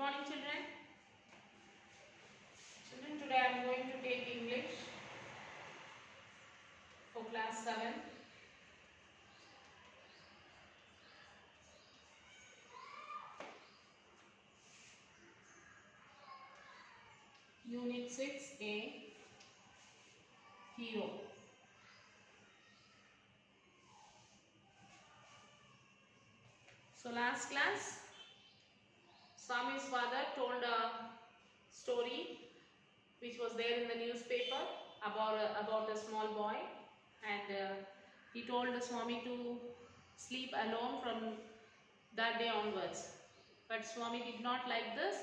morning, children. Children, today I am going to take English for class 7. Unit 6A, Hero. So last class, Swami's father told a story which was there in the newspaper about a small boy, and he told the Swami to sleep alone from that day onwards. But Swami did not like this.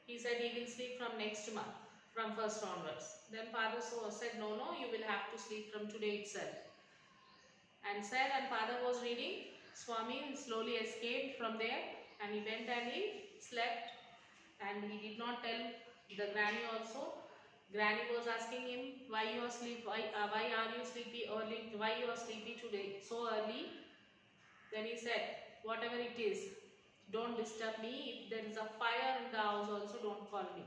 He said he will sleep from next month, from first onwards. Then father said, no, you will have to sleep from today itself. And father was reading. Swami slowly escaped from there and he went and he slept, and he did not tell the granny also. Granny was asking him, why are you sleepy early, why you are sleepy today so early? Then he said, whatever it is, don't disturb me. If there is a fire in the house also, don't call me.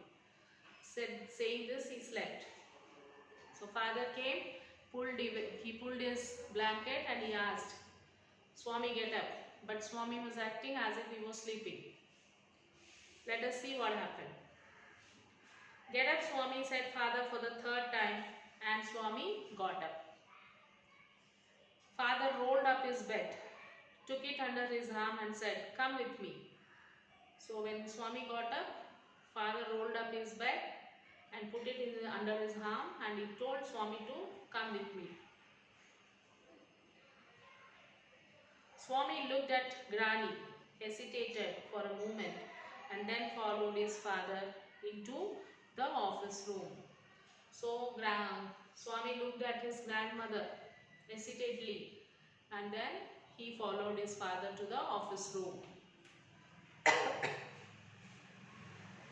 Saying this, he slept. So father came, he pulled his blanket and he asked, Swami, get up. But Swami was acting as if he was sleeping. Let us see what happened. Get up, Swami, said father for the third time, and Swami got up. Father rolled up his bed, took it under his arm and said, come with me. So when Swami got up, father rolled up his bed and put it under his arm, and he told Swami to come with me. Swami looked at Granny, hesitated for a moment, and then followed his father into the office room. So Swami looked at his grandmother hesitantly, and then he followed his father to the office room.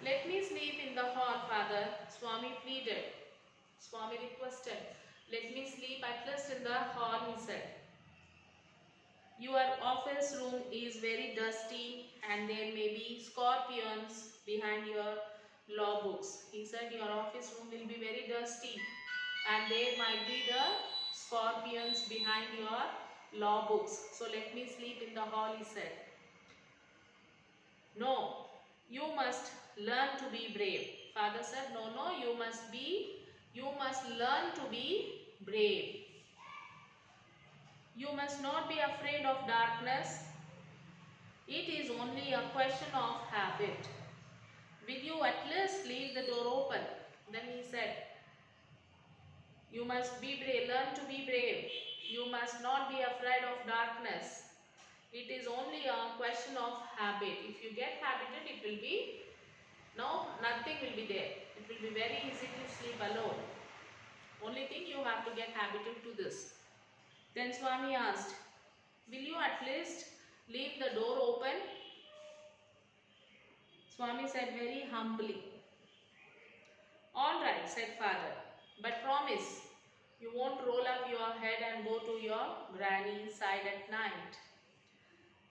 Let me sleep in the hall, father, Swami pleaded. Swami requested. Let me sleep at least in the hall, he said. Your office room is very dusty and there may be scorpions behind your law books. He said your office room will be very dusty and there might be the scorpions behind your law books. So let me sleep in the hall, he said. No, you must learn to be brave. Father said, no, you must learn to be brave. You must not be afraid of darkness. It is only a question of habit. Will you at least leave the door open? Then he said, you must be brave, learn to be brave. You must not be afraid of darkness. It is only a question of habit. If you get habited, nothing will be there. It will be very easy to sleep alone. Only thing, you have to get habited to this. Then Swami asked, will you at least leave the door open? Swami said very humbly. All right, said father, but promise you won't roll up your head and go to your granny's side at night.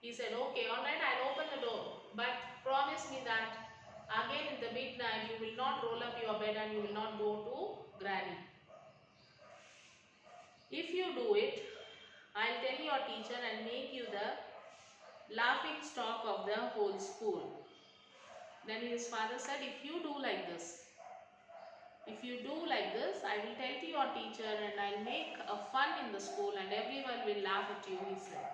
He said, okay, all right, I'll open the door, but promise me that again in the midnight you will not roll up your bed and you will not go to granny. If you do it, I'll tell your teacher and make you the laughing stock of the whole school. Then his father said, if you do like this, I will tell to your teacher and I'll make a fun in the school and everyone will laugh at you, he said.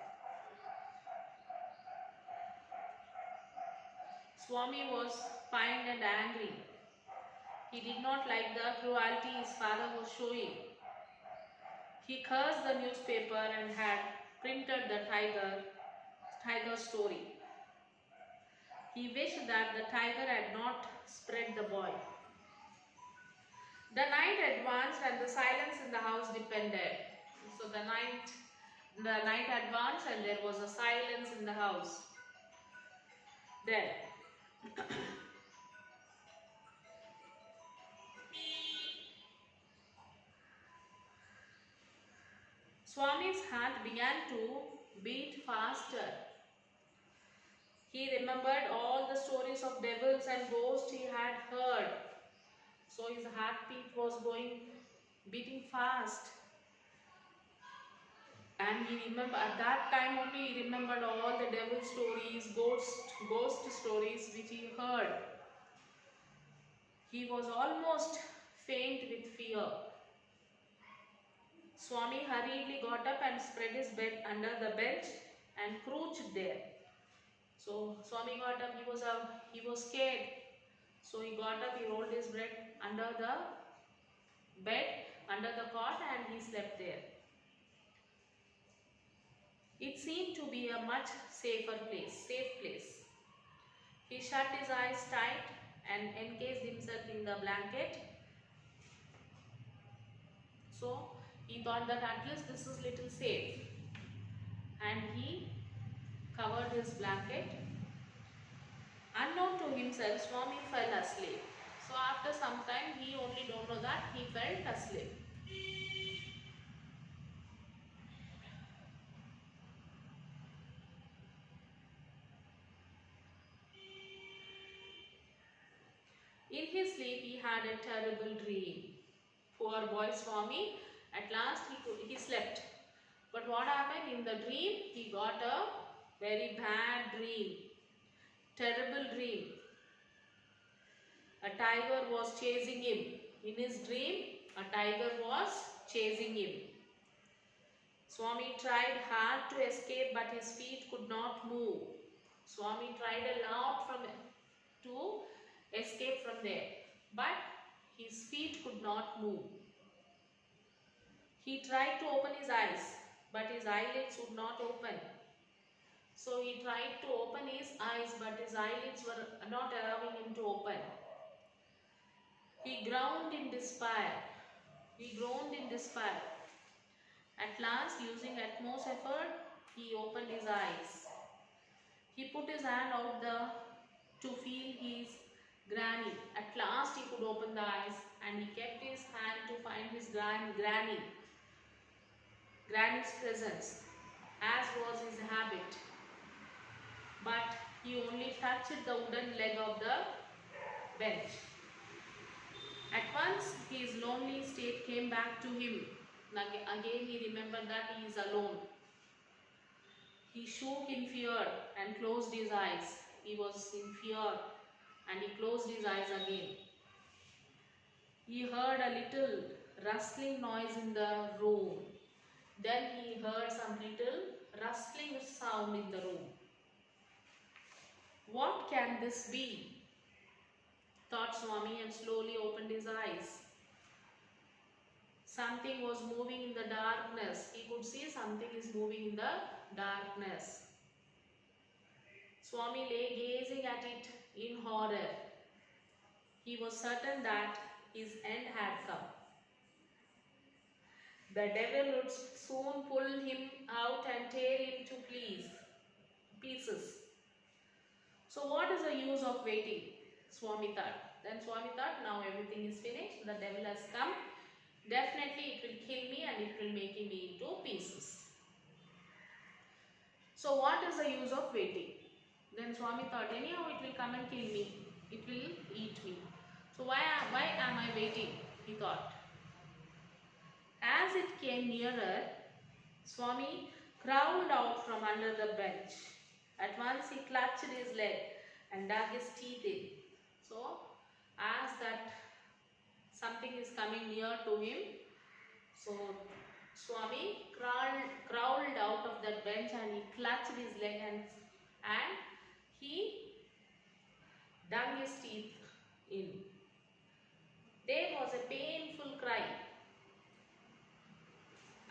Swami was pined and angry. He did not like the cruelty his father was showing. He cursed the newspaper and had printed the tiger story. He wished that the tiger had not spread the boy. The night advanced and the silence in the house depended. So the night advanced and there was a silence in the house. Then Swami's heart began to beat faster. He remembered all the stories of devils and ghosts he had heard. So his heartbeat was beating fast. And he remembered, at that time only he remembered all the devil stories, ghost stories which he heard. He was almost faint with fear. Swami hurriedly got up and spread his bed under the bench and crouched there. So Swami got up, he was scared. So he got up, he rolled his bed under the bed, under the cot, and he slept there. It seemed to be a much safe place. He shut his eyes tight and encased himself in the blanket. So he thought that at least this is little safe. And he covered his blanket. Unknown to himself, Swami fell asleep. So after some time, he only don't know that he fell asleep. In his sleep, he had a terrible dream. Poor boy Swami, at last he slept. But what happened in the dream? He got a very bad dream, terrible dream. A tiger was chasing him. In his dream, a tiger was chasing him. Swami tried hard to escape, but his feet could not move. Swami tried a lot to escape from there, but his feet could not move. He tried to open his eyes, but his eyelids would not open. So he tried to open his eyes, but his eyelids were not allowing him to open. He groaned in despair. At last, using utmost effort, he opened his eyes. He put his hand out to feel his granny. At last, he could open the eyes, and he kept his hand to find his granny's presence, as was his habit. But he only touched the wooden leg of the bench. At once, his lonely state came back to him. Again, he remembered that he is alone. He shook in fear and closed his eyes. He was in fear and he closed his eyes again. He heard a little rustling noise in the room. Then he heard some little rustling sound in the room. What can this be? Thought Swami, and slowly opened his eyes. Something was moving in the darkness. He could see something is moving in the darkness. Swami lay gazing at it in horror. He was certain that his end had come. The devil would soon pull him out and tear him to pieces. So what is the use of waiting? Swami thought. Then Swami thought, now everything is finished. The devil has come. Definitely it will kill me and it will make me into pieces. So what is the use of waiting? Then Swami thought, anyhow it will come and kill me. It will eat me. So why am I waiting? He thought. As it came nearer, Swami crawled out from under the bench. At once he clutched his leg and dug his teeth in. So as that something is coming near to him, so Swami crawled out of that bench and he clutched his leg and he dug his teeth in. There was a painful cry.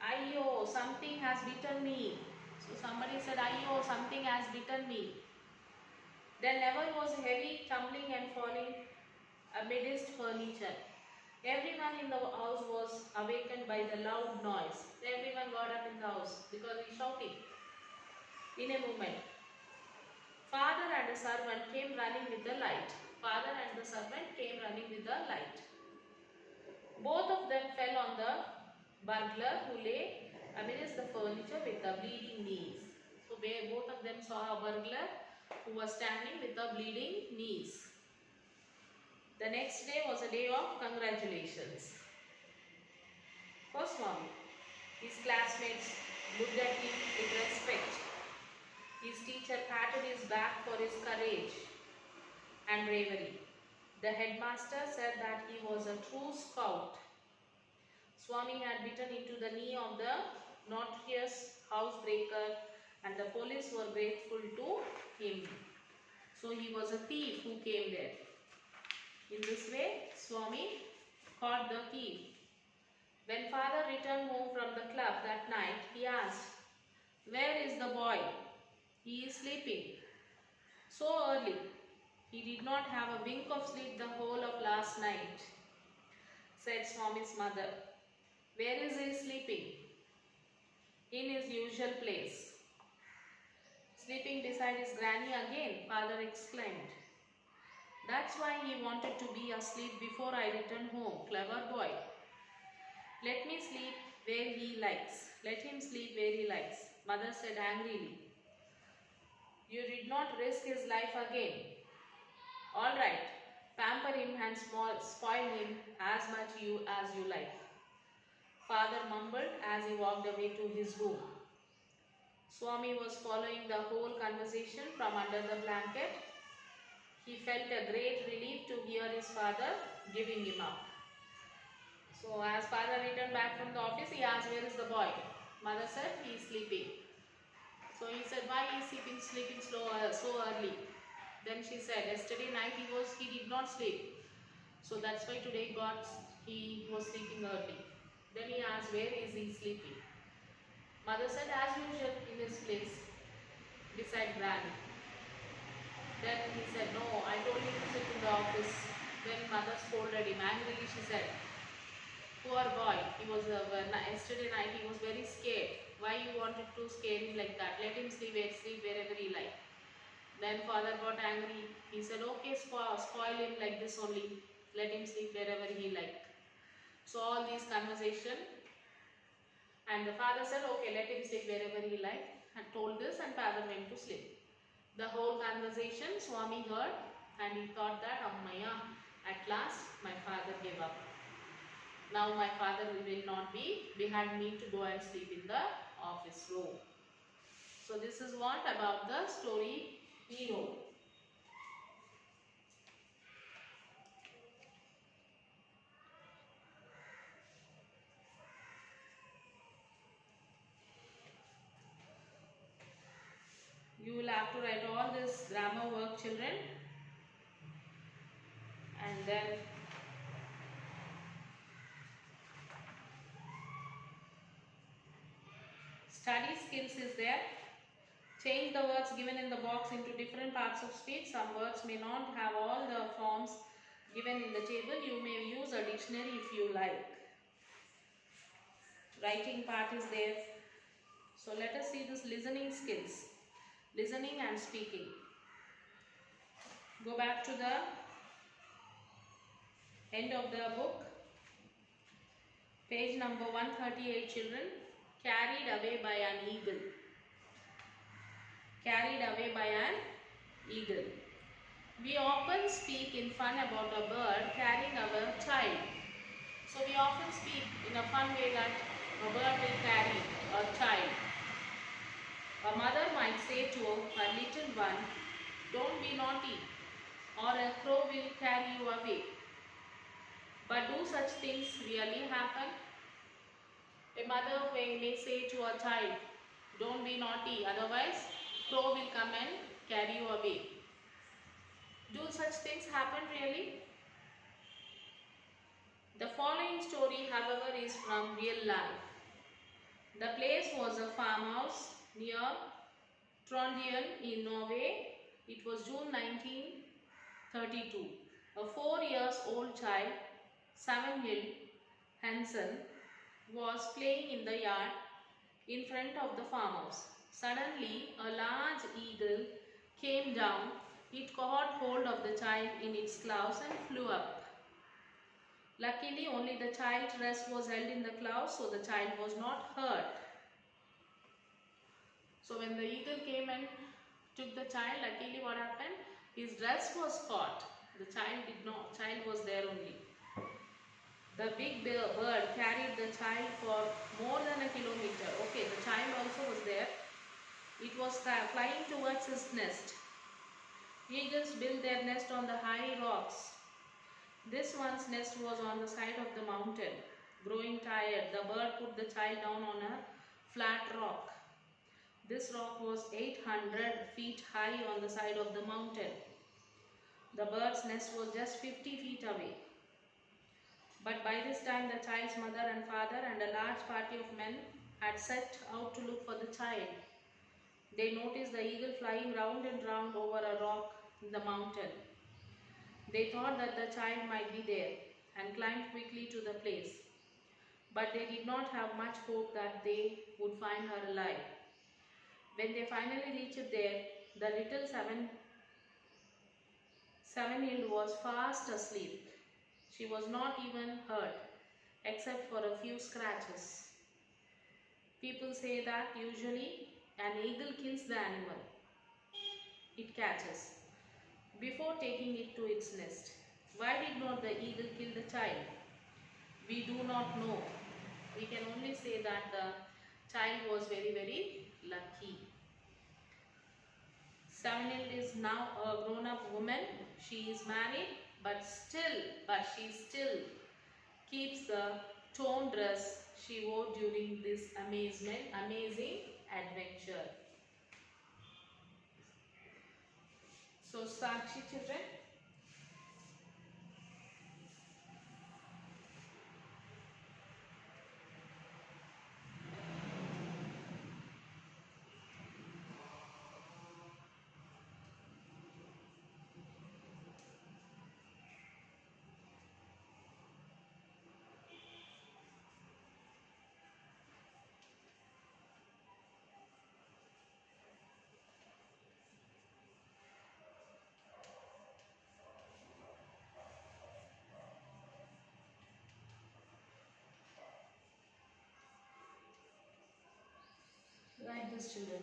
Ayyo, something has bitten me. So somebody said, Ayyo, something has bitten me. The level was heavy, tumbling and falling amidst furniture. Everyone in the house was awakened by the loud noise. Everyone got up in the house because he shouted in a moment. Father and the servant came running with the light. Both of them fell on the burglar who lay amidst the furniture with the bleeding knees. So both of them saw a burglar who was standing with the bleeding knees. The next day was a day of congratulations for Swami. His classmates looked at him with respect. His teacher patted his back for his courage and bravery. The headmaster said that he was a true scout. Swami had bitten into the knee of the notorious housebreaker, and the police were grateful to him. So he was a thief who came there. In this way, Swami caught the thief. When father returned home from the club that night, he asked, "Where is the boy?" "He is sleeping." "So early." "He did not have a wink of sleep the whole of last night," said Swami's mother. "Where is he sleeping?" "In his usual place." "Sleeping beside his granny again," father exclaimed. "That's why he wanted to be asleep before I returned home. Clever boy." "Let me sleep where he likes. Let him sleep where he likes," mother said angrily. "You did not risk his life again. All right, pamper him and spoil him as much as you like," father mumbled as he walked away to his room. Swami was following the whole conversation from under the blanket. He felt a great relief to hear his father giving him up. So as father returned back from the office, he asked, "Where is the boy?" Mother said, "He is sleeping." So he said, "Why is he sleeping so early?" Then she said, "Yesterday night he did not sleep. So that's why today he was sleeping early." Then he asked, "Where is he sleeping?" Mother said, "As usual, in his place, beside Granny." Then he said, "No, I told him to sit in the office." Then mother scolded him angrily. She said, "Poor boy, yesterday night he was very scared. Why you wanted to scare him like that? Let him sleep wherever he like." Then father got angry. He said, "Okay, spoil him like this only. Let him sleep wherever he like." So all these conversation, and the father said, "Okay, let him sleep wherever he like," and told this, and father went to sleep. The whole conversation Swami heard, and he thought that, "Ammaya, at last my father gave up. Now my father will not be behind me to go and sleep in the office room." So this is what about the story hero. You will have to write all this grammar work, children, and then study skills is there. Change the words given in the box into different parts of speech. Some words may not have all the forms given in the table. You may use a dictionary if you like. Writing part is there. So let us see this listening skills. Listening and speaking. Go back to the end of the book. Page number 138, children. Carried away by an eagle. Carried away by an eagle. We often speak in fun about a bird carrying our child. So we often speak in a fun way that a bird will carry a child. A mother might say to her little one, "Don't be naughty, or a crow will carry you away." But do such things really happen? A mother may say to a child, "Don't be naughty, otherwise crow will come and carry you away." Do such things happen really? The following story, however, is from real life. The place was a farmhouse near Trondheim in Norway. It was June 1932. A 4-year-old child, Samuel Hansen, was playing in the yard in front of the farmhouse. Suddenly, a large eagle came down. It caught hold of the child in its claws and flew up. Luckily, only the child's wrist was held in the claws, so the child was not hurt. So when the eagle came and took the child, luckily His dress was caught. The child did not. Child was there only. The big bird carried the child for more than a kilometer. Okay, the child also was there. It was flying towards his nest. Eagles build their nest on the high rocks. This one's nest was on the side of the mountain. Growing tired, the bird put the child down on a flat rock. This rock was 800 feet high on the side of the mountain. The bird's nest was just 50 feet away. But by this time the child's mother and father and a large party of men had set out to look for the child. They noticed the eagle flying round and round over a rock in the mountain. They thought that the child might be there and climbed quickly to the place. But they did not have much hope that they would find her alive. When they finally reached there, the little seven-year-old was fast asleep. She was not even hurt, except for a few scratches. People say that usually an eagle kills the animal it catches before taking it to its nest. Why did not the eagle kill the child? We do not know. We can only say that the child was very, very lucky. Seven-year-old is now a grown-up woman. She is married, but she still keeps the torn dress she wore during this amazing adventure. So, Sakshi children. Write this, children.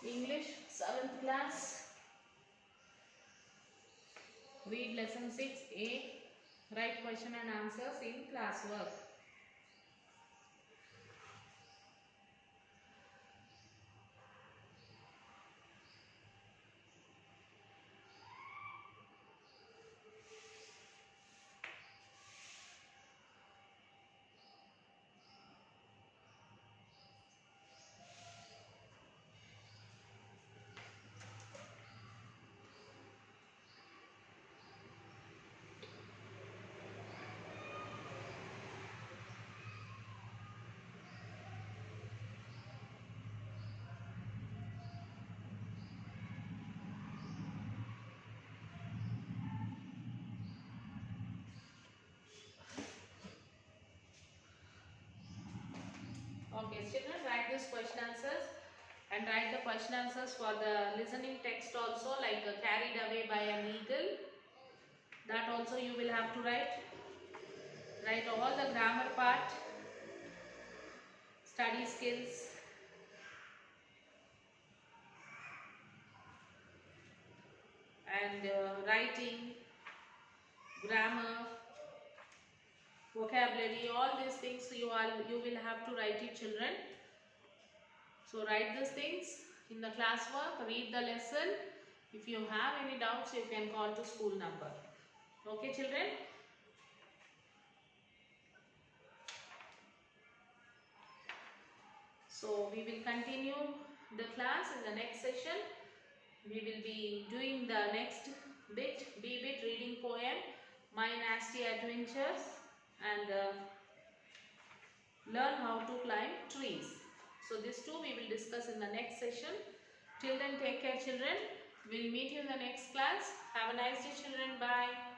English 7th class. Read lesson 6A. Write question and answers in classwork. Okay, children, write this question answers and write the question answers for the listening text also, like carried away by an eagle. That also you will have to write. Write all the grammar part, study skills, and writing, grammar, vocabulary, all these things you will have to write it, children. So write these things in the classwork, read the lesson. If you have any doubts, you can call to school number. Okay, children? So we will continue the class in the next session. We will be doing the next bit, B bit, reading poem, My Nasty Adventures, and learn how to climb trees. So these two we will discuss in the next session. Till then, take care, children. We'll meet you in the next class. Have a nice day, children. Bye.